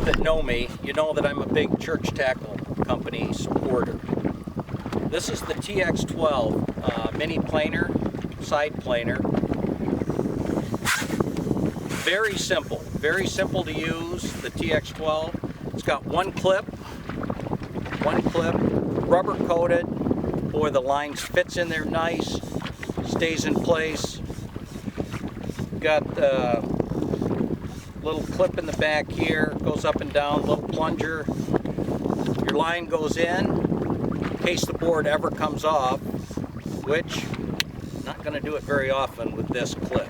that know me, you know that I'm a big church tackle company supporter. This is the TX12 mini planer, side planer. Very simple to use, the TX12. It's got one clip, rubber coated. Boy, the lines fits in there nice, stays in place. Got the little clip in the back here, goes up and down, little plunger. Your line goes in case the board ever comes off, which I'm not going to do it very often with this clip.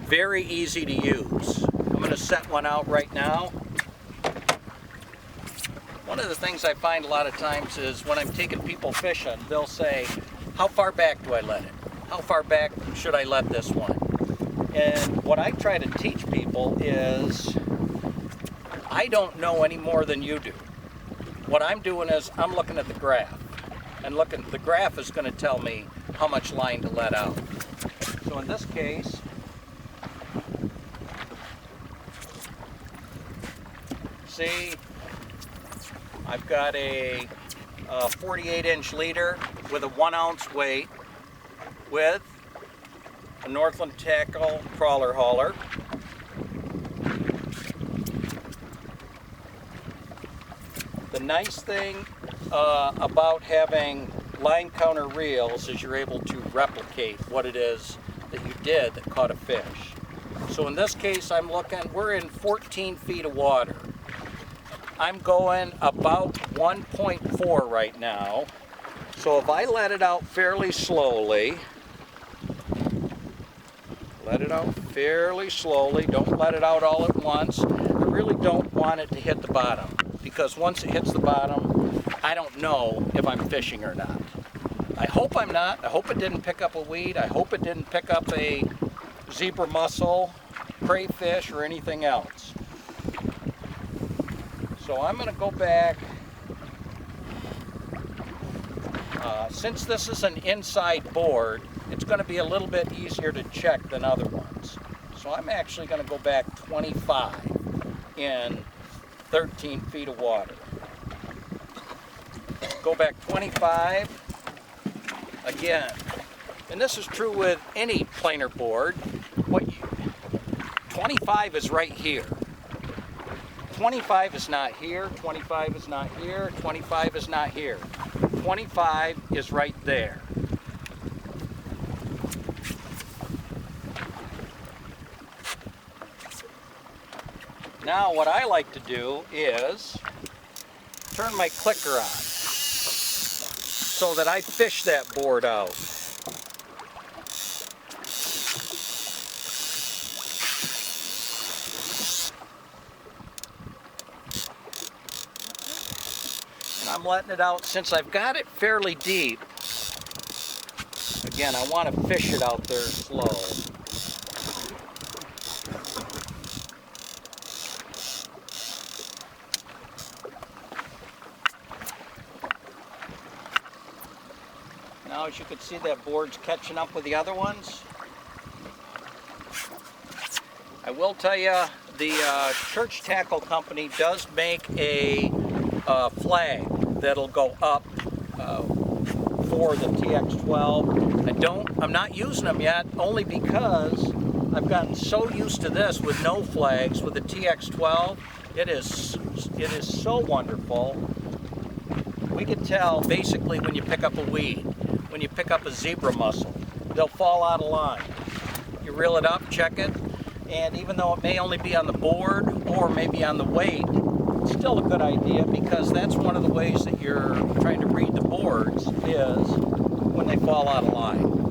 Very easy to use. I'm going to set one out right now. One of the things I find a lot of times is when I'm taking people fishing, they'll say, how far back do I let it? How far back should I let this one? And what I try to teach people is, I don't know any more than you do. What I'm doing is I'm looking at the graph. And the graph is going to tell me how much line to let out. So in this case, see, I've got a 48-inch leader with a 1-ounce weight with a Northland Tackle crawler hauler. The nice thing about having line counter reels is you're able to replicate what it is that you did that caught a fish. So in this case, we're in 14 feet of water. I'm going about 1.4 right now. So if I let it out fairly slowly, don't let it out all at once. I really don't want it to hit the bottom, because once it hits the bottom, I don't know if I'm fishing or not. I hope I'm not. I hope it didn't pick up a weed. I hope it didn't pick up a zebra mussel, crayfish, or anything else. So I'm going to go back. Since this is an inside board, it's going to be a little bit easier to check than other ones. So I'm actually going to go back 25 in 13 feet of water. Go back 25 again. And this is true with any planer board. 25 is right here. 25 is not here, 25 is not here, 25 is not here. 25 is right there. Now what I like to do is turn my clicker on so that I fish that board out. And I'm letting it out since I've got it fairly deep. Again, I want to fish it out there slow. Now, as you can see, that board's catching up with the other ones. I will tell you, the church tackle company does make a flag that'll go up for the TX12. I'm not using them yet, only because I've gotten so used to this with no flags. With the TX12, it is so wonderful. We can tell basically when you pick up a weed, when you pick up a zebra mussel, they'll fall out of line. You reel it up, check it, and even though it may only be on the board or maybe on the weight, it's still a good idea, because that's one of the ways that you're trying to read the boards is when they fall out of line.